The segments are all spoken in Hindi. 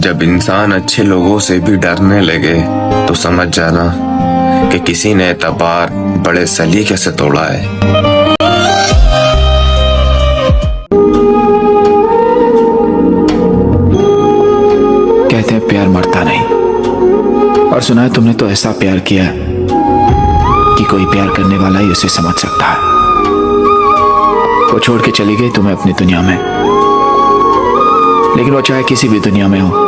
जब इंसान अच्छे लोगों से भी डरने लगे तो समझ जाना कि किसी ने एतबार बड़े सलीके से तोड़ा है। कहते हैं प्यार मरता नहीं, और सुना है तुमने तो ऐसा प्यार किया कि कोई प्यार करने वाला ही उसे समझ सकता है। वो छोड़ के चली गई तुम्हें अपनी दुनिया में, लेकिन वो चाहे किसी भी दुनिया में हो,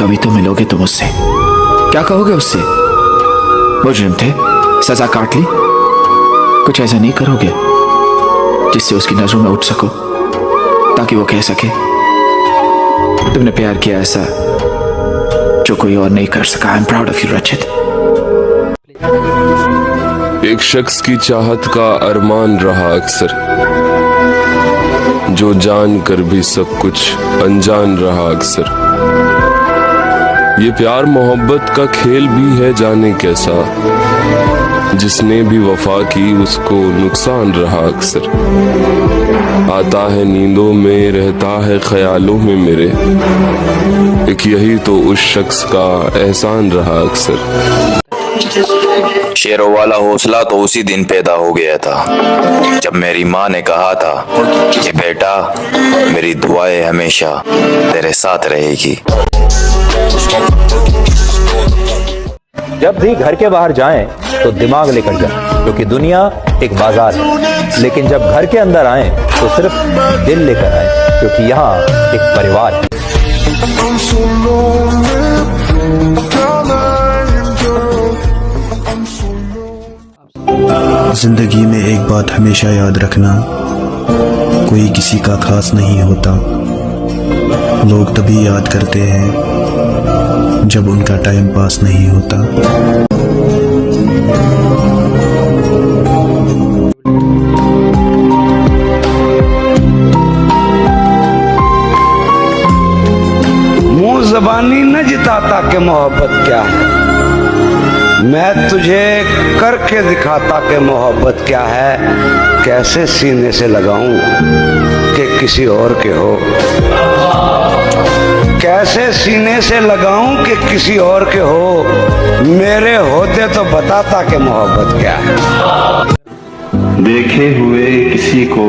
कभी तो मिलोगे तुम उससे। क्या कहोगे उससे? मुजरिम थे, सजा काट ली, कुछ ऐसा नहीं करोगे जिससे उसकी नजरों में उठ सको, ताकि वो कह सके तुमने प्यार किया ऐसा जो कोई और नहीं कर सका। I am proud of you रचित। एक शख्स की चाहत का अरमान रहा अक्सर, जो जान कर भी सब कुछ अनजान रहा अक्सर। ये प्यार मोहब्बत का खेल भी है जाने कैसा, जिसने भी वफा की उसको नुकसान रहा अक्सर। आता है नींदों में, रहता है ख्यालों में मेरे, एक यही तो उस शख्स का एहसान रहा अक्सर। शेरों वाला हौसला तो उसी दिन पैदा हो गया था जब मेरी माँ ने कहा था कि बेटा मेरी दुआएं हमेशा तेरे साथ रहेगी। जब भी घर के बाहर जाएं तो दिमाग लेकर जाएं, क्योंकि दुनिया एक बाजार है, लेकिन जब घर के अंदर आएं तो सिर्फ दिल लेकर आएं, क्योंकि यहाँ एक परिवार है। जिंदगी में एक बात हमेशा याद रखना, कोई किसी का खास नहीं होता। लोग तभी याद करते हैं जब उनका टाइम पास नहीं होता। मुंह ज़बानी न जिताता कि मोहब्बत क्या है, मैं तुझे करके दिखाता कि मोहब्बत क्या है। कैसे सीने से लगाऊं कि किसी और के हो, कैसे सीने से लगाऊं कि किसी और के हो, मेरे होते तो बताता कि मोहब्बत क्या है। देखे हुए किसी को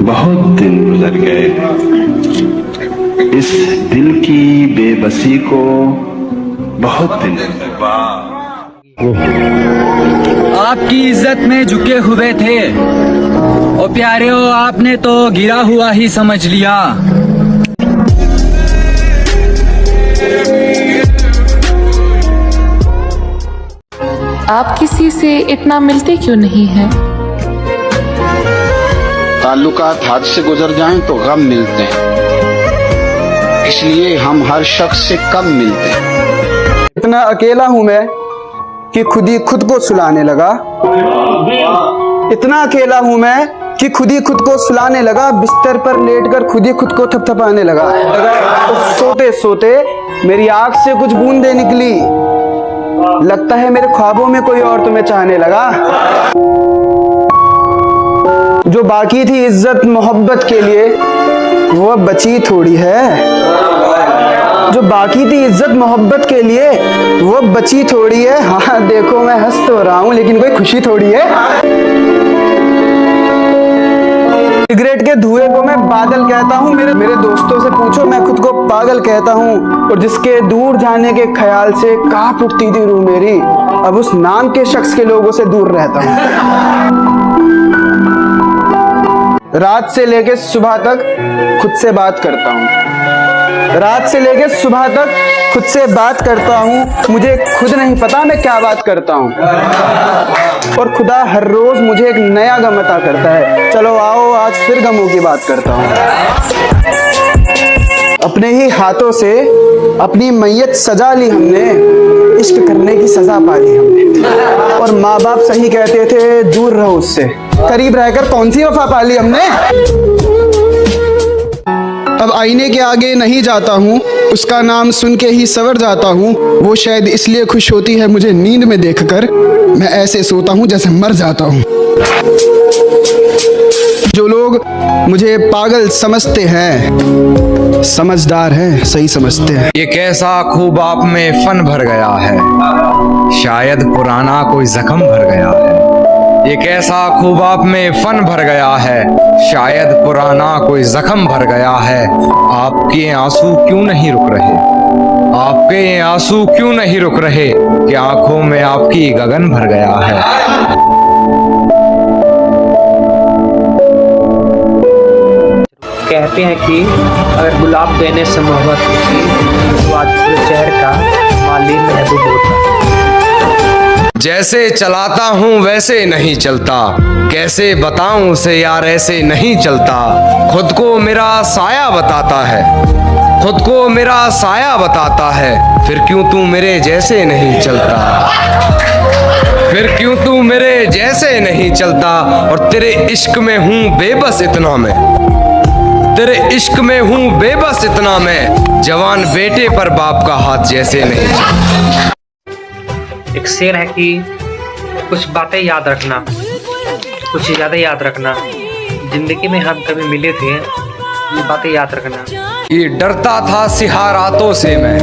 बहुत दिन गुजर गए, इस दिल की बेबसी को बहुत दिन। आपकी इज्जत में झुके हुए थे और प्यारे हो, आपने तो गिरा हुआ ही समझ लिया। आप किसी से इतना मिलते क्यों नहीं हैं? ताल्लुकात हाथ से गुजर जाएं तो गम मिलते हैं, इसलिए हम हर शख्स से कम मिलते हैं। इतना अकेला हूं मैं कि खुद ही खुद को सुलाने लगा। इतना अकेला हूं मैं कि खुद ही खुद को सुलाने लगा। बिस्तर पर लेटकर खुद ही खुद को थपथपाने लगा। तो सोते सोते मेरी आंख से कुछ बूंदें निकली। लगता है मेरे ख्वाबों में कोई और तुम्हें चाहने लगा। जो बाकी थी इज्जत मोहब्बत के लिए वो अब बची थोड़ी है। जो बाकी थी इज्जत मोहब्बत के लिए वो बची थोड़ी है। हाँ देखो मैं हंस तो रहा हूं लेकिन कोई खुशी थोड़ी है। सिगरेट के धुएं को मैं बादल कहता हूँ। मेरे दोस्तों से पूछो मैं खुद को पागल कहता हूँ। और जिसके दूर जाने के ख्याल से कांप उठती थी रूह मेरी, अब उस नाम के शख्स के लोगों से दूर रहता हूँ। रात से लेके सुबह तक खुद से बात करता हूँ। रात से लेके सुबह तक खुद से बात करता हूँ। मुझे खुद नहीं पता मैं क्या बात करता हूँ, और खुदा हर रोज मुझे एक नया गम अता करता है। चलो आओ आज फिर गमों की बात करता हूँ। अपने ही हाथों से अपनी मैयत सजा ली हमने, इश्क करने की सजा पा ली हमने। और माँ बाप सही कहते थे दूर रहो उससे, करीब रहकर कौन सी वफा पा ली हमने। अब आईने के आगे नहीं जाता हूँ, उसका नाम सुन के ही सवर जाता हूँ। वो शायद इसलिए खुश होती है मुझे नींद में देखकर, मैं ऐसे सोता हूँ जैसे मर जाता हूँ। जो लोग लोग मुझे पागल समझते हैं, समझदार है सही समझते हैं। ये कैसा खूब आप में फन भर गया है, शायद पुराना कोई जख्म भर गया है। ये कैसा खूब आप में फन भर गया है, शायद पुराना कोई जख्म भर गया है। आपके आंसू क्यों नहीं रुक रहे, आपके आंसू क्यों नहीं रुक रहे, कि आंखों में आपकी गगन भर गया है। कहते हैं कि अगर गुलाब देने से मोहब्बत होती तो आज पूरे शहर का माली महबूब होता। जैसे चलाता हूँ वैसे नहीं चलता, कैसे बताऊं उसे यार ऐसे नहीं चलता। खुद को मेरा साया बताता है, खुद को मेरा साया बताता है, फिर क्यों तू मेरे जैसे नहीं चलता, फिर क्यों तू मेरे जैसे नहीं चलता। और तेरे इश्क में हूँ बेबस इतना मैं, तेरे इश्क में हूँ बेबस इतना मैं, जवान बेटे पर बाप का हाथ जैसे नहीं चलता। एक शेर है कि कुछ बातें याद रखना, कुछ ज़्यादा याद रखना। जिंदगी में हम कभी मिले थे, ये बातें याद रखना। ये डरता था सिहारातों से मैं,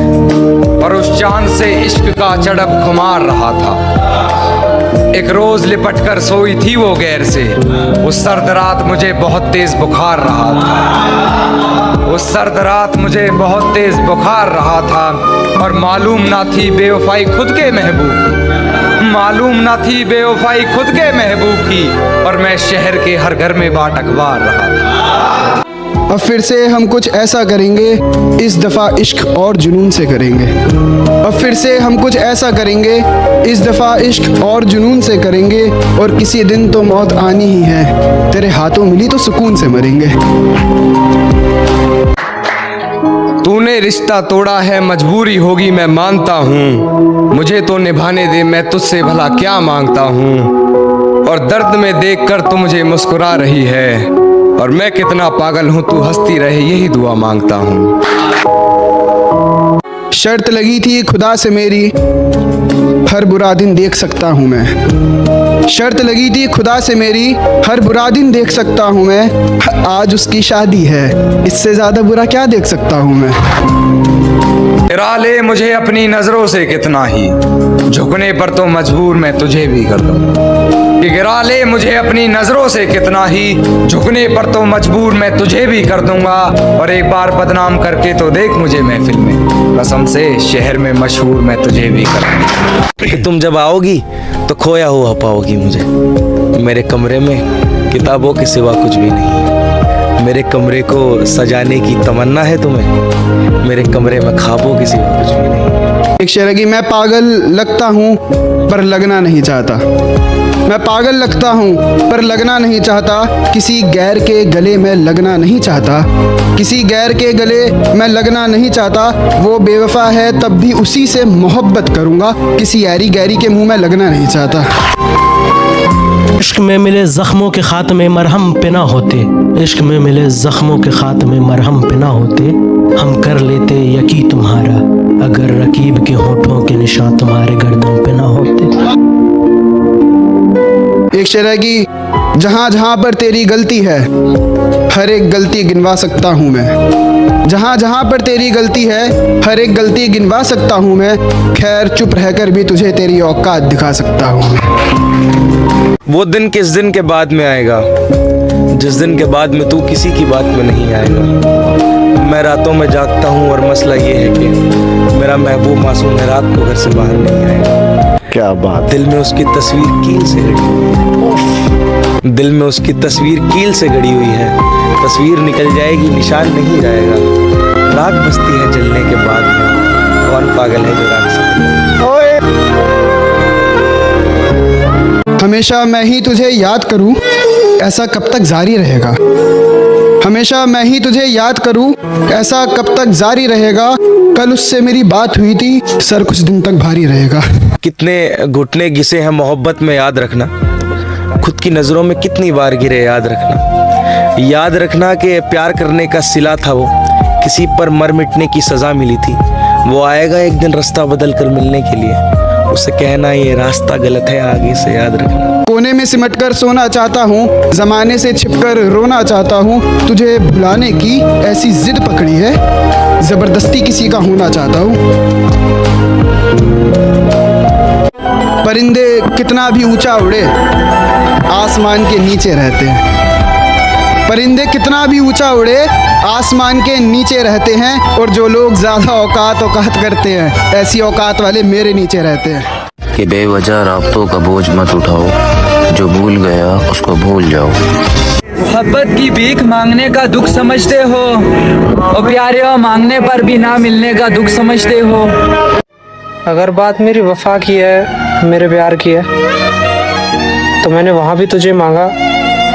पर उस चांद से इश्क का चड़प खुमार रहा था। एक रोज लिपट कर सोई थी वो गैर से, उस सर्द रात मुझे बहुत तेज बुखार रहा था, उस सर्द रात मुझे बहुत तेज बुखार रहा था। और मालूम ना थी बेवफाई खुद के महबूब, मालूम ना थी बेवफाई खुद के महबूब की, और मैं शहर के हर घर में बाट अखबार रहा था। अब फिर से हम कुछ ऐसा करेंगे, इस दफ़ा इश्क और जुनून से करेंगे। अब फिर से हम कुछ ऐसा करेंगे, इस दफ़ा इश्क और जुनून से करेंगे। और किसी दिन तो मौत आनी ही है, तेरे हाथों मिली तो सुकून से मरेंगे। तूने रिश्ता तोड़ा है मजबूरी होगी मैं मानता हूँ, मुझे तो निभाने दे मैं तुझसे भला क्या मांगता हूँ। और दर्द में देखकर तू मुझे मुस्कुरा रही है, और मैं कितना पागल हूँ तू हंसती रहे यही दुआ मांगता हूँ। शर्त लगी थी खुदा से मेरी, हर बुरा दिन देख सकता हूँ मैं। शर्त लगी थी खुदा से मेरी, हर बुरा दिन देख सकता हूँ मैं। आज उसकी शादी है, इससे ज्यादा बुरा क्या देख सकता हूँ मैं। गिरा ले मुझे अपनी नजरों से कितना ही, झुकने पर तो मजबूर मैं तुझे भी कर दूँ। कि गिरा ले मुझे अपनी नजरों से कितना ही, झुकने पर तो मजबूर मैं तुझे भी कर दूंगा। और एक बार बदनाम करके तो देख मुझे महफिल में, कसम से शहर में मशहूर मैं तुझे भी कर दूंगा। तुम जब आओगी तो खोया हुआ पाओगी मुझे। मेरे कमरे में किताबों के सिवा कुछ भी नहीं है, मेरे कमरे को सजाने की तमन्ना है तुम्हें, मेरे कमरे में ख्वाबों के सिवा कुछ भी नहीं। एक शेर है कि मैं पागल लगता हूँ पर लगना नहीं चाहता, मैं पागल लगता हूँ पर लगना नहीं चाहता। किसी गैर के गले में लगना नहीं चाहता, किसी गैर के गले में लगना नहीं चाहता। वो बेवफा है तब भी उसी से मोहब्बत करूँगा, किसी यारी गैरी के मुंह में लगना नहीं चाहता। इश्क में मिले जख्मों के खात्मे मरहम पे ना होते, इश्क में मिले जख्मों के खात्मे मरहम पे ना होते। हम कर लेते यकी तुम्हारा, अगर रकीब के होठों के निशान तुम्हारे गर्दन पे ना होते। एक शेर है कि जहाँ जहाँ पर तेरी गलती है, हर एक गलती गिनवा सकता हूँ मैं। जहाँ जहाँ पर तेरी गलती है, हर एक गलती गिनवा सकता हूँ मैं। खैर चुप रहकर भी तुझे तेरी औकात दिखा सकता हूँ। वो दिन किस दिन के बाद में आएगा, जिस दिन के बाद में तू किसी की बात में नहीं आएगा। मैं रातों में जागता हूँ और मसला ये है कि मेरा महबूब मासूम है, रात को घर से बाहर नहीं आएगा। क्या बात। दिल में उसकी तस्वीर कील से गड़ी हुई है, दिल में उसकी तस्वीर कील से गड़ी हुई है। तस्वीर निकल जाएगी निशान नहीं जाएगा। राख बसती है जलने के बाद में, कौन पागल है जो राख से। हमेशा मैं ही तुझे याद करूं, ऐसा कब तक जारी रहेगा। हमेशा मैं ही तुझे याद करूं, ऐसा कब तक जारी रहेगा। कल उससे मेरी बात हुई थी, सर कुछ दिन तक भारी रहेगा। कितने घुटने घिसे हैं मोहब्बत में याद रखना, खुद की नज़रों में कितनी बार गिरे याद रखना। याद रखना कि प्यार करने का सिला था वो, किसी पर मर मिटने की सज़ा मिली थी। वो आएगा एक दिन रास्ता बदल कर मिलने के लिए, उसे कहना ये रास्ता गलत है आगे से याद रखना। कोने में सिमटकर सोना चाहता हूँ, जमाने से छिपकर रोना चाहता हूँ। तुझे भुलाने की ऐसी जिद पकड़ी है, जबरदस्ती किसी का होना चाहता हूँ। परिंदे कितना भी ऊंचा उड़े, आसमान के नीचे रहते हैं। परिंदे कितना भी ऊंचा उड़े, आसमान के नीचे रहते हैं। और जो लोग ज़्यादा औकात करते हैं, ऐसी औकात वाले मेरे नीचे रहते हैं। कि बेवजह राब्तों का बोझ मत उठाओ, जो भूल गया उसको भूल जाओ। मोहब्बत की भीख मांगने का दुख समझते हो, और प्यारे हो मांगने पर भी ना मिलने का दुख समझते हो। अगर बात मेरी वफा की है, मेरे प्यार की है, तो मैंने वहाँ भी तुझे मांगा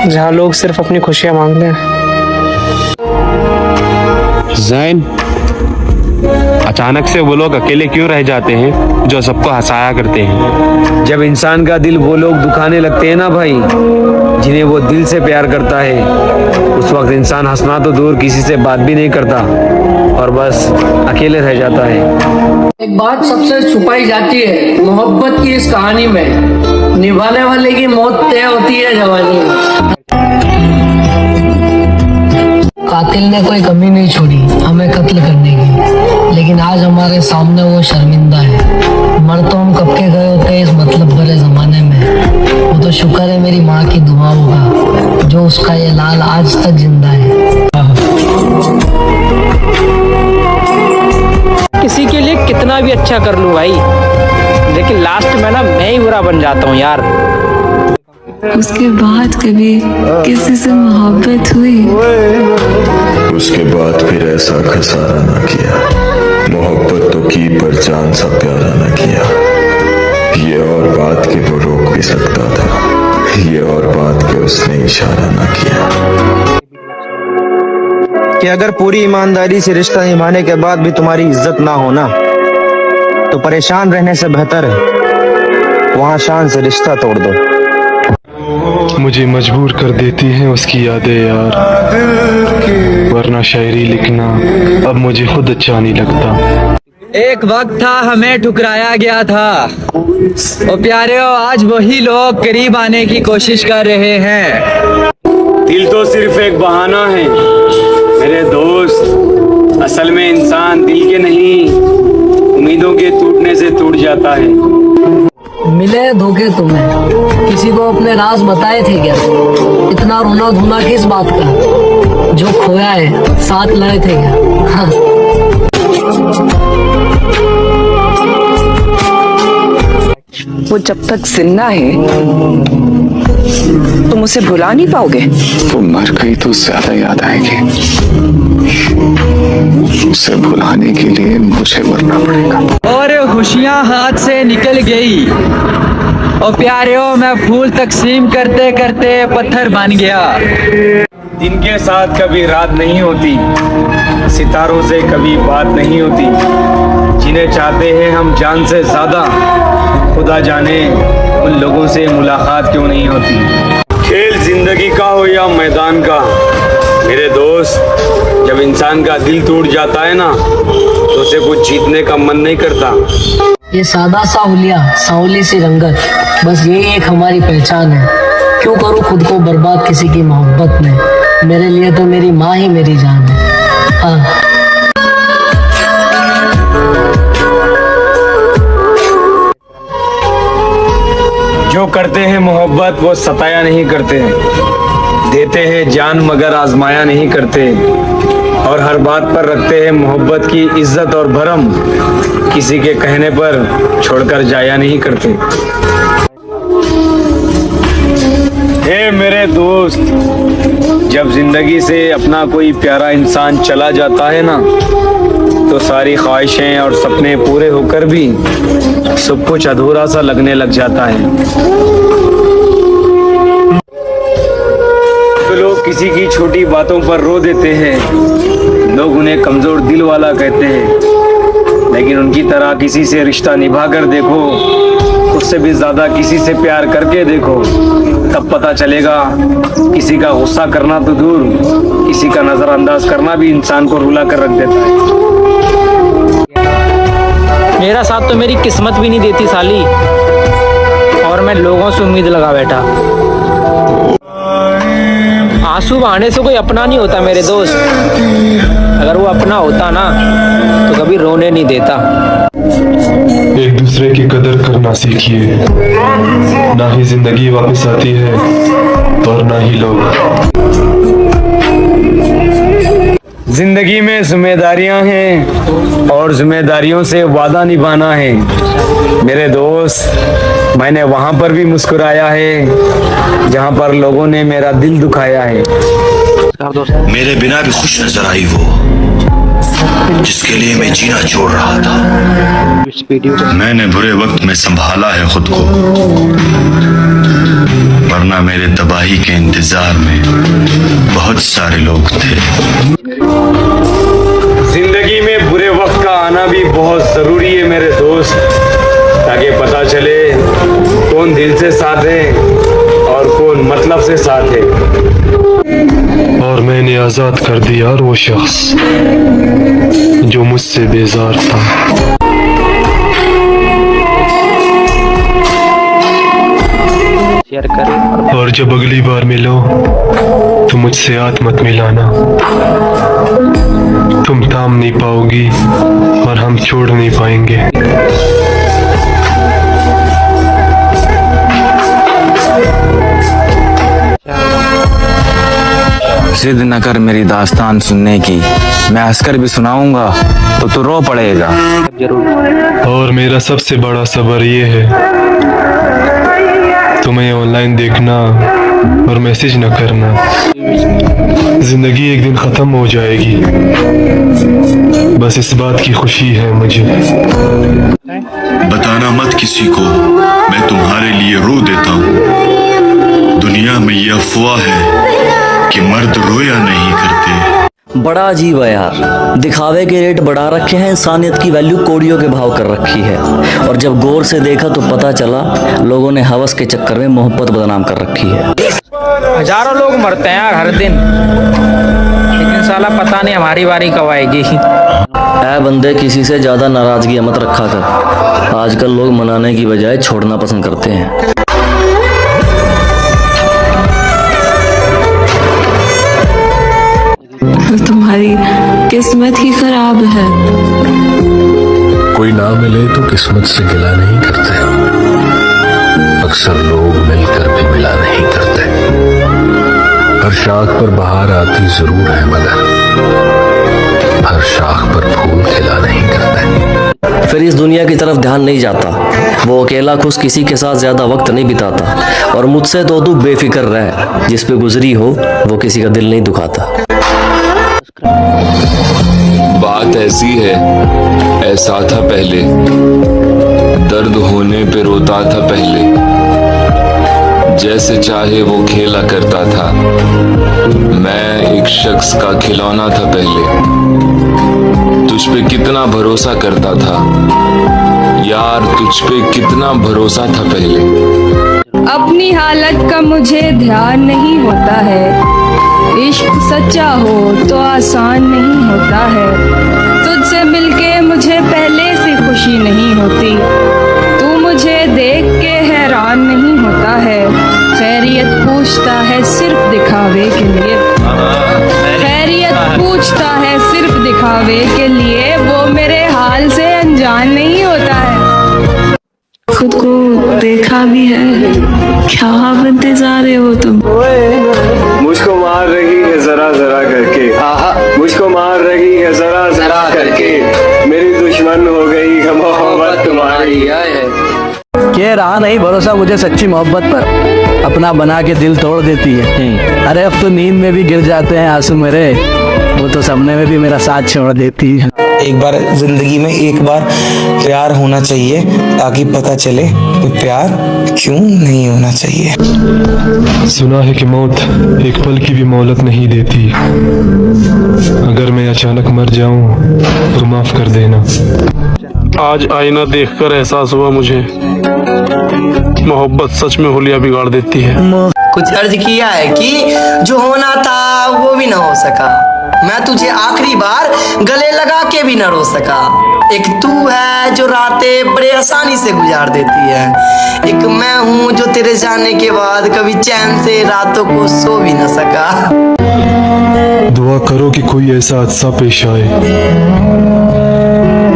जहाँ लोग सिर्फ अपनी खुशियाँ मांगते हैं। जैन, अचानक से वो लोग अकेले क्यों रह जाते हैं जो सबको हंसाया करते हैं? जब इंसान का दिल वो लोग दुखाने लगते हैं ना भाई, जिन्हें वो दिल से प्यार करता है, उस वक्त इंसान हंसना तो दूर किसी से बात भी नहीं करता और बस अकेले रह जाता है। एक बात सबसे छुपाई जाती है मोहब्बत की इस कहानी में, निभाने वाले की मौत तय होती है जवानी में। कातिल ने कोई कमी नहीं छोड़ी हमें कत्ल करने की, लेकिन आज हमारे सामने वो शर्मिंदा है। मर तो हम कब के गए होते इस मतलब भरे जमाने में। वो तो शुक्र है मेरी माँ की दुआओं का, जो उसका ये लाल आज तक जिंदा है। किसी के लिए कितना भी अच्छा कर लूं भाई, लेकिन लास्ट में ना मैं ही बुरा बन जाता हूँ यार। उसके बाद कभी किसी से मोहब्बत हुई? उसके बाद फिर ऐसा खसारा ना किया, मोहब्बत तो की पर जान सा प्यारा ना किया। ये और बात के वो रोक भी सकता था, ये और बात के उसने इशारा ना किया। कि अगर पूरी ईमानदारी से रिश्ता निभाने के बाद भी तुम्हारी इज्जत ना होना, तो परेशान रहने से बेहतर है वहां शान से रिश्ता तोड़ दो। मुझे मजबूर कर देती हैं उसकी यादें यार, वरना शायरी लिखना अब मुझे खुद अच्छा नहीं लगता। एक वक्त था हमें ठुकराया गया था, और प्यारे हो आज वही लोग करीब आने की कोशिश कर रहे हैं। दिल तो सिर्फ एक बहाना है मेरे दोस्त, असल में इंसान दिल के नहीं उम्मीदों के टूटने से टूट जाता है। मिले धोखे तुम्हें, किसी को अपने राज बताए थे क्या? इतना रोना धोना किस बात का? जो खोया है साथ लाए थे क्या? हाँ। वो जब तक जिंदा है तुम उसे भुला नहीं पाओगे। वो मर गई तो ज्यादा याद आएगी, उसे भुलाने के लिए मुझे मरना पड़ेगा। और खुशियां हाथ से निकल गई, और प्यारे हो मैं फूल तकसीम करते करते पत्थर बन गया। दिन के साथ कभी रात नहीं होती, सितारों से कभी बात नहीं होती। जिन्हें चाहते हैं हम जान से ज्यादा, खुदा जाने उन लोगों से मुलाकात क्यों नहीं होती। खेल जिंदगी का हो या मैदान का, मेरे दोस्त, जब इंसान का दिल टूट जाता है ना, तो उसे कुछ जीतने का मन नहीं करता। ये सादा सा हुलिया, सांवली सी रंगत, बस यही एक हमारी पहचान है। क्यों करूँ खुद को बर्बाद किसी की मोहब्बत में? मेरे लिए तो मेरी माँ ही मेरी जान है। हाँ। जो करते हैं मोहब्बत वो सताया नहीं करते, देते हैं जान मगर आजमाया नहीं करते, और हर बात पर रखते हैं मोहब्बत की इज्जत और भरम, किसी के कहने पर छोड़कर जाया नहीं करते। हे मेरे दोस्त, जब जिंदगी से अपना कोई प्यारा इंसान चला जाता है ना, तो सारी ख्वाहिशें और सपने पूरे होकर भी सब कुछ अधूरा सा लगने लग जाता है। तो लोग किसी की छोटी बातों पर रो देते हैं, लोग उन्हें कमजोर दिल वाला कहते हैं, लेकिन उनकी तरह किसी से रिश्ता निभा कर देखो, उससे भी ज्यादा किसी से प्यार करके देखो, तब पता चलेगा किसी का गुस्सा करना तो दूर, किसी का नजरअंदाज करना भी इंसान को रुला कर रख देता है। मेरा साथ तो मेरी किस्मत भी नहीं देती साली, और मैं लोगों से उम्मीद लगा बैठा। आंसू बहाने से कोई अपना नहीं होता मेरे दोस्त। अगर वो अपना होता ना तो कभी रोने नहीं देता। एक दूसरे की कदर करना सीखिए। ना ही जिंदगी वापस आती है और ना ही लोग। जिंदगी में जिम्मेदारियां हैं और जिम्मेदारियों से वादा निभाना है। मेरे दोस्त, मैंने वहां पर भी मुस्कुराया है जहां पर लोगों ने मेरा दिल दुखाया है। मेरे बिना भी खुश नजर आई वो, जिसके लिए मैं जीना छोड़ रहा था। मैंने बुरे वक्त में संभाला है खुद को, वरना मेरे तबाही के इंतजार में बहुत सारे लोग थे। जिंदगी में बुरे वक्त का आना भी बहुत जरूरी है मेरे दोस्त, ताकि पता चले कौन दिल से साथ है और कौन मतलब से साथ है। और मैंने आजाद कर दिया और वो शख्स जो मुझसे बेजार था। और जब अगली बार मिलो तो मुझसे हाथ मत मिलाना। तुम थाम नहीं पाओगी और हम छोड़ नहीं पाएंगे। जिद न कर मेरी दास्तान सुनने की, मैं हंसकर भी सुनाऊंगा तो तू रो पड़ेगा। और मेरा सबसे बड़ा सबर ये है, तुम्हें ऑनलाइन देखना और मैसेज न करना। जिंदगी एक दिन खत्म हो जाएगी, बस इस बात की खुशी है मुझे। बताना मत किसी को, मैं तुम्हारे लिए रो देता हूँ। दुनिया में ये अफवाह है कि मर्द रोया नहीं करते। बड़ा अजीब है यार, दिखावे के रेट बढ़ा रखे हैं, इंसानियत की वैल्यू कोड़ियों के भाव कर रखी है। और जब गौर से देखा तो पता चला लोगों ने हवस के चक्कर में मोहब्बत बदनाम कर रखी है। हजारों लोग मरते हैं यार हर दिन, लेकिन साला पता नहीं हमारी बारी कब आएगी। ऐ बंदे, किसी से ज्यादा नाराजगी मत रखा कर। आजकल लोग मनाने की बजाय छोड़ना पसंद करते हैं। तुम्हारी किस्मत ही खराब है। कोई ना मिले तो किस्मत से गिला नहीं करते, अक्सर लोग मिलकर भी मिला नहीं करते। हर शाख पर बहार आती जरूर है, मगर हर शाख पर फूल खिला नहीं करते। फिर इस दुनिया की तरफ ध्यान नहीं जाता, वो अकेला खुश किसी के साथ ज्यादा वक्त नहीं बिताता। और मुझसे तो तू बेफिक्र रह, जिस पे गुजरी हो वो किसी का दिल नहीं दुखाता। बात ऐसी है, ऐसा था पहले, दर्द होने पे रोता था पहले, जैसे चाहे वो खेला करता था। मैं एक शख्स का खिलौना था पहले, तुझ पे कितना भरोसा करता था यार, तुझ पे कितना भरोसा था पहले। अपनी हालत का मुझे ध्यान नहीं होता है, इश्क सच्चा हो तो आसान नहीं होता है। तुझसे मिलके मुझे पहले से खुशी नहीं होती, तू मुझे देख के हैरान नहीं होता है। खैरियत पूछता है सिर्फ दिखावे के लिए, खैरियत पूछता है सिर्फ दिखावे के लिए, वो मेरे हाल से अनजान नहीं होता है। खुद को देखा भी है, क्या बनते जा रहे हो तुम? मुझको मार रही है जरा जरा करके, मुझको मार रही है जरा जरा करके, मेरी दुश्मन हो गई है मोहब्बत तुम्हारी। के रहा नहीं भरोसा मुझे सच्ची मोहब्बत पर, अपना बना के दिल तोड़ देती है। अरे अब तो नींद में भी गिर जाते हैं आंसू मेरे, वो तो सपने में भी मेरा साथ छोड़ देती है। एक बार जिंदगी में एक बार प्यार होना चाहिए, ताकि पता चले कि प्यार क्यों नहीं होना चाहिए। सुना है कि मौत एक पल की भी मोहलत नहीं देती। अगर मैं अचानक मर जाऊं तो माफ कर देना। आज आईना देखकर एहसास हुआ मुझे, मोहब्बत सच में हुलिया बिगाड़ देती है। कुछ अर्ज किया है कि जो होना था वो भी ना हो सका, मैं तुझे आखिरी बार गले लगा के भी न रो सका। एक तू है जो रातें बड़े आसानी से गुजार देती है, एक मैं हूँ जो तेरे जाने के बाद कभी चैन से रातों को सो भी न सका। दुआ करो कि कोई ऐसा हादसा पेश आए,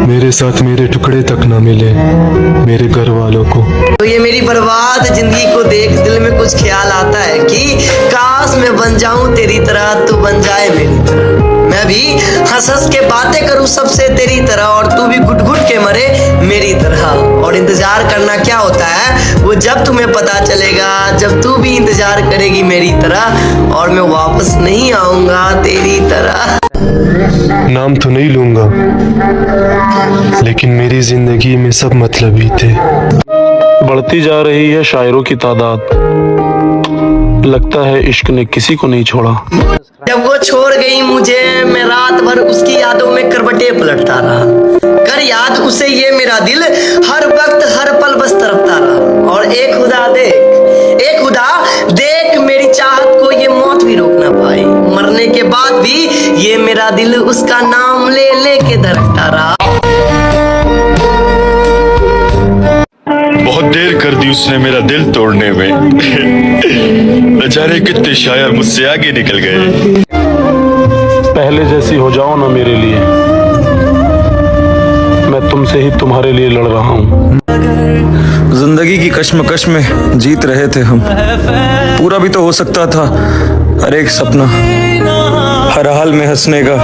मेरे साथ मेरे टुकड़े तक ना मिले मेरे घर वालों को। तो ये मेरी बर्बाद जिंदगी को देख दिल में कुछ ख्याल आता है कि काश मैं बन जाऊं तेरी तरह, तू बन जाए मेरी तरह। मैं भी हंस हंस के बातें करूं सबसे तेरी तरह, और तू भी घुट घुट के मरे मेरी तरह। और इंतजार करना क्या होता है वो जब तुम्हें पता चलेगा, जब तू भी इंतजार करेगी मेरी तरह, और मैं वापस नहीं आऊंगा तेरी तरह। नाम तो नहीं लूंगा, लेकिन मेरी जिंदगी में सब मतलबी थे। बढ़ती जा रही है शायरों की तादाद, लगता है इश्क ने किसी को नहीं छोड़ा। जब वो छोड़ गई मुझे, मैं रात भर उसकी यादों में करवटें पलटता रहा। कर याद उसे ये मेरा दिल हर वक्त हर पल बस तरफता रहा। और एक खुदा देख मेरी चाहत को ये मौत भी रोक ना पाई। मरने के बाद भी ये मेरा दिल उसका नाम ले ले के धड़कता रहा। बहुत देर कर दी उसने मेरा दिल तोड़ने में। बेचारे कितने शायर मुझसे आगे निकल गए। पहले जैसी हो जाओ ना मेरे लिए, मैं तुमसे ही तुम्हारे लिए लड़ रहा हूँ। जिंदगी की कश्मकश में जीत रहे थे हम, पूरा भी तो हो सकता था हर एक सपना। हर हाल में हंसने का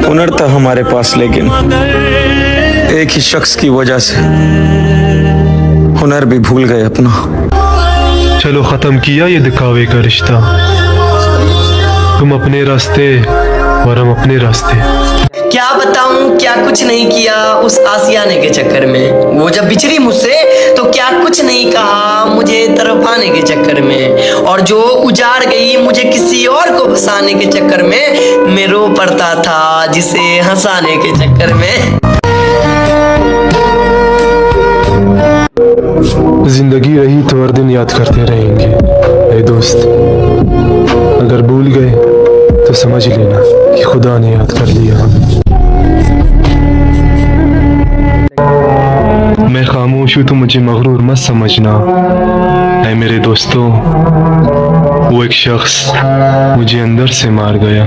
हुनर था हमारे पास, लेकिन एक ही शख्स की वजह से हुनर भी भूल गए अपना। चलो खत्म किया ये दिखावे का रिश्ता, तुम अपने रास्ते और हम अपने रास्ते। क्या बताऊं क्या कुछ नहीं किया उस आसियाने के चक्कर में। वो जब बिछड़ी मुझसे तो क्या कुछ नहीं कहा मुझे तरफ आने के चक्कर में। और जो उजाड़ गई मुझे किसी और को फंसाने के चक्कर में, मैं रो पड़ता था जिसे हंसाने के चक्कर में। जिंदगी रही तो हर दिन याद करते रहेंगे ऐ दोस्त। अगर भूल गए तो समझ लेना कि खुदा ने याद कर लिया हमें। मैं खामोश हूँ तो मुझे मगरूर मत समझना ऐ मेरे दोस्तों। वो एक शख्स मुझे अंदर से मार गया।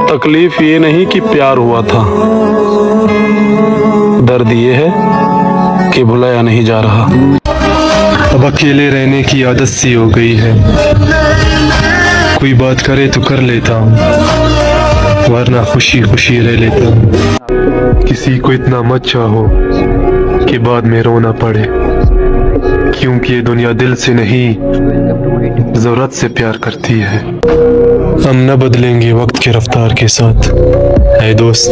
तकलीफ ये नहीं कि प्यार हुआ था, दर्द ये है कि भुलाया नहीं जा रहा। अब अकेले रहने की आदत सी हो गई है, कोई बात करे तो कर लेता हूँ, वरना खुशी खुशी रह लेता हूँ। किसी को इतना मत चाहो कि बाद में रोना पड़े, क्योंकि ये दुनिया दिल से नहीं जरूरत से प्यार करती है। हम न बदलेंगे वक्त के रफ्तार के साथ ऐ दोस्त।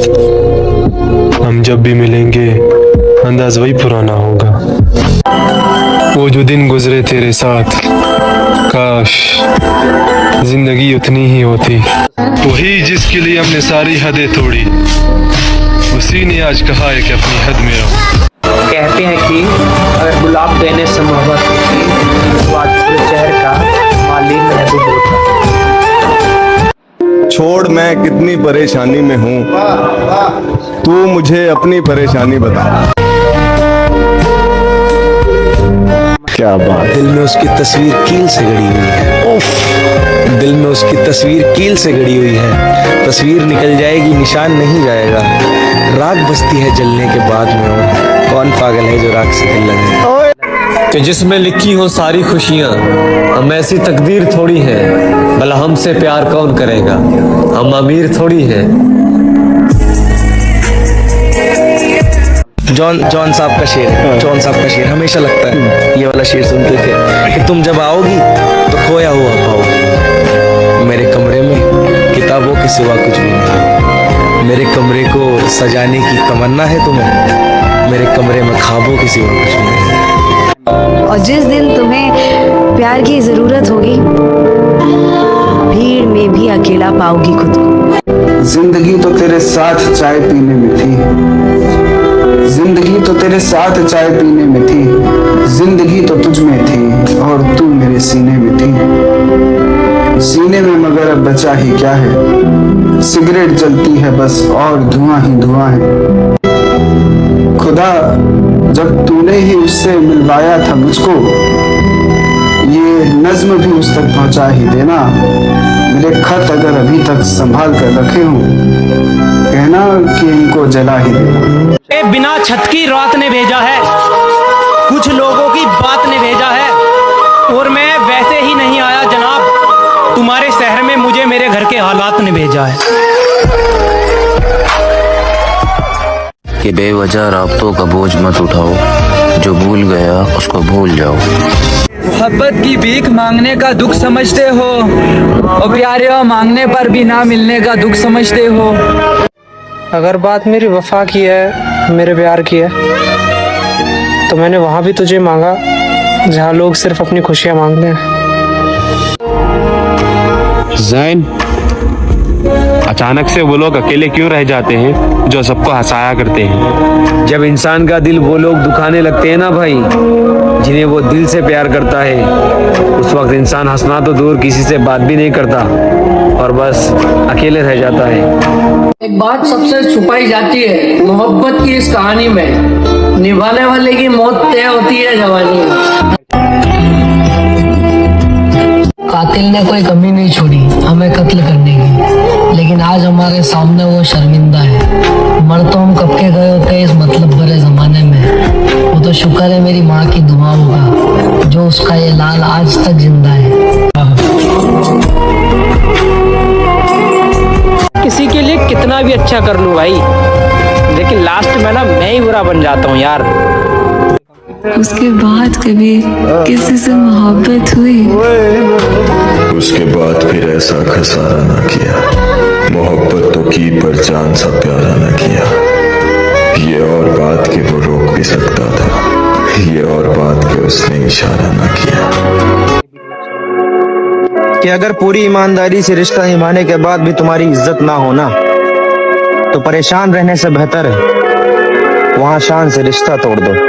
हम जब भी मिलेंगे अंदाज वही पुराना होगा। वो जो दिन गुजरे तेरे साथ, काश जिंदगी उतनी ही होती। वही जिसके लिए हमने सारी हदें तोड़ी, उसी ने आज कहा है कि अपनी हद में रहो। कहते हैं कि अगर गुलाब देने से मोहब्बत होती तो आज पूरे शहर का माली महबूब होता। छोड़ मैं कितनी परेशानी में हूँ, तू मुझे अपनी परेशानी बता। क्या बात। दिल में उसकी तस्वीर कील से गड़ी हुई है। उफ, दिल में उसकी तस्वीर कील से गड़ी हुई है। तस्वीर निकल जाएगी निशान नहीं जाएगा। राख बसती है जलने के बाद में, और कौन पागल है जो राख से दिल लगे। कि जिसमें लिखी हो सारी खुशियाँ, हम ऐसी तकदीर थोड़ी है, भला हमसे प्यार कौन करेगा, हम अमीर थोड़ी है। जॉन साहब का शेर है। जॉन साहब का शेर हमेशा लगता है, ये वाला शेर सुनते थे कि तुम जब आओगी तो खोया हुआ पाओगी। मेरे कमरे में किताबों के सिवा कुछ भी नहीं। मेरे कमरे को सजाने की तमन्ना है तुम्हें, मेरे कमरे में ख्वाबों के सिवा कुछ भी नहीं। और जिस दिन तुम्हें प्यार की जरूरत होगी, भीड़ में भी अकेला पाओगी खुद को। जिंदगी तो तेरे साथ चाय पीने में थी, जिंदगी तो तेरे साथ चाय पीने में थी, जिंदगी तो तुझ में थी और तू मेरे सीने में थी। सीने में मगर अब बचा ही क्या है, सिगरेट जलती है बस और धुआं ही धुआं है। खुदा जब तूने ही उससे मिलवाया था मुझको, ये नज्म भी उस तक पहुंचा ही देना। मेरे खत अगर अभी तक संभाल कर रखे हूं, कहना कि इनको जला ही देना। बिना छत की रात ने भेजा है, कुछ लोगों की बात ने भेजा है, और मैं वैसे ही नहीं आया जनाब, तुम्हारे शहर में मुझे मेरे घर के हालात ने भेजा है। कि बेवजह राब्तों का बोझ मत उठाओ, जो भूल गया उसको भूल जाओ। मोहब्बत की भीख मांगने का दुख समझते हो, और प्यारे मांगने पर भी ना मिलने का दुख समझते हो। अगर बात मेरी वफा की है, मेरे प्यार की है, तो मैंने वहां भी तुझे मांगा जहां लोग सिर्फ अपनी खुशियां मांगते हैं। जैन, अचानक से वो लोग अकेले क्यों रह जाते हैं जो सबको हंसाया करते हैं? जब इंसान का दिल वो लोग दुखाने लगते हैं ना भाई, जिन्हें वो दिल से प्यार करता है, उस वक्त इंसान हंसना तो दूर किसी से बात भी नहीं करता और बस अकेले रह जाता है। एक बात सबसे छुपाई जाती है मोहब्बत की इस कहानी में, निभाने वाले की मौत तय होती है जवानी में। कातिल ने कोई कमी नहीं छोड़ी हमें कत्ल करने की, लेकिन आज हमारे सामने वो शर्मिंदा है। मर तो हम कब के गए होते इस मतलब भरे जमाने में, वो तो शुक्र है मेरी माँ की दुआओं का, जो उसका ये लाल आज तक जिंदा है। किसी के लिए कितना भी अच्छा कर लूं भाई, लेकिन लास्ट में ना मैं ही बुरा बन जाता हूँ यार। उसके बाद कभी किसी से मोहब्बत हुई? उसके बाद फिर ऐसा खसारा न किया, मोहब्बत तो की पर जान सा प्यारा न किया। ये और बात कि वो रोक भी सकता था, ये और बात कि उसने इशारा न किया। कि अगर पूरी ईमानदारी से रिश्ता निभाने के बाद भी तुम्हारी इज्जत ना होना, तो परेशान रहने से बेहतर है वहां शान से रिश्ता तोड़ दो।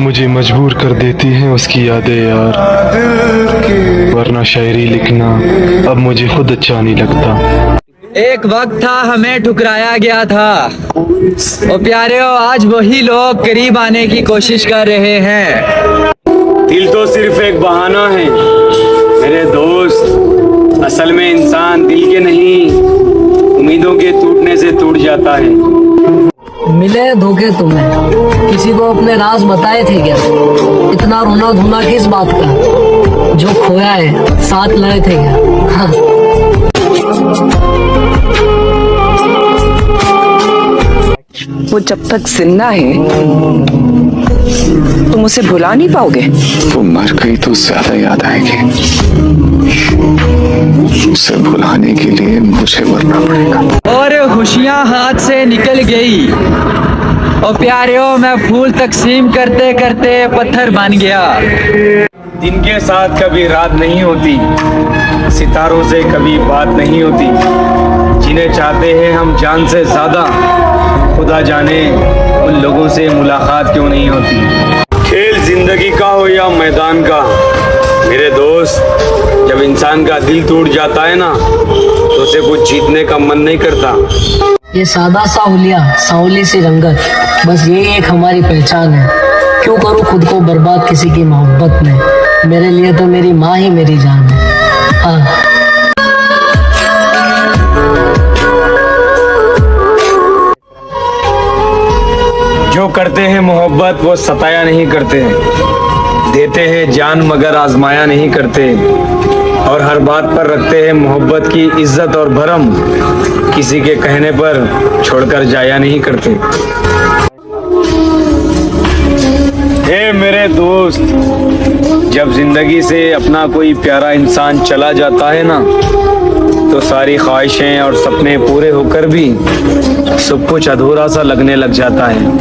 मुझे मजबूर कर देती हैं उसकी यादें यार, वरना शायरी लिखना अब मुझे खुद अच्छा नहीं लगता। एक वक्त था हमें ठुकराया गया था, और प्यारे आज वही लोग करीब आने की कोशिश कर रहे हैं। दिल तो सिर्फ एक बहाना है मेरे दोस्त, असल में इंसान दिल के नहीं उम्मीदों के टूटने से टूट जाता है। मिले धोखे तुम्हें, किसी को अपने राज बताए थे क्या? इतना रोना धोना किस बात का, जो खोया है साथ लाए थे क्या? हाँ। वो जब तक जिंदा है तुम उसे भुला नहीं पाओगे। वो मर गई तो ज्यादा याद आएगी, उसे भुलाने के लिए मुझे मरना पड़ेगा। और खुशियां हाथ से निकल गई, और प्यारियों मैं फूल तकसीम करते करते पत्थर बन गया। दिन के साथ कभी रात नहीं होती, सितारों से कभी बात नहीं होती, जिन्हें चाहते हैं हम जान से ज्यादा, खुदा जाने उन लोगों से मुलाकात क्यों नहीं होती। खेल जिंदगी का हो या मैदान का मेरे दोस्त, जब इंसान का दिल टूट जाता है ना, तो उसे कुछ जीतने का मन नहीं करता। ये सादा सा हुलिया, सांवली सी रंगत, बस यही एक हमारी पहचान है। क्यों करूँ खुद को बर्बाद किसी की मोहब्बत में, मेरे लिए तो मेरी माँ ही मेरी जान है। हाँ। जो करते हैं मोहब्बत वो सताया नहीं करते, देते हैं जान मगर आजमाया नहीं करते, और हर बात पर रखते हैं मोहब्बत की इज्जत और भरम, किसी के कहने पर छोड़कर जाया नहीं करते। हे मेरे दोस्त, जब जिंदगी से अपना कोई प्यारा इंसान चला जाता है ना, तो सारी ख्वाहिशें और सपने पूरे होकर भी सब कुछ अधूरा सा लगने लग जाता है।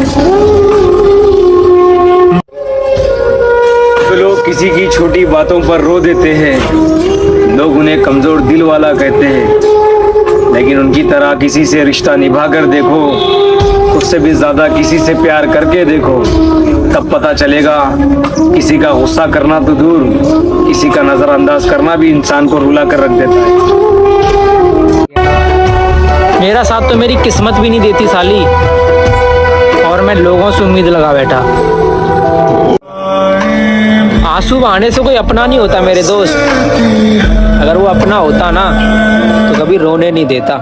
तो लोग किसी की छोटी बातों पर रो देते हैं, लोग उन्हें कमजोर दिल वाला कहते हैं, लेकिन उनकी तरह किसी से रिश्ता निभा कर देखो, उससे भी ज्यादा किसी से प्यार करके देखो, तब पता चलेगा किसी का गुस्सा करना तो दूर, किसी का नजरअंदाज करना भी इंसान को रुला कर रख देता है। मेरा साथ तो मेरी किस्मत भी नहीं देती साली, और मैं लोगों से उम्मीद लगा बैठा। आंसू बहाने से कोई अपना नहीं होता मेरे दोस्त, अगर वो अपना होता ना तो कभी रोने नहीं देता।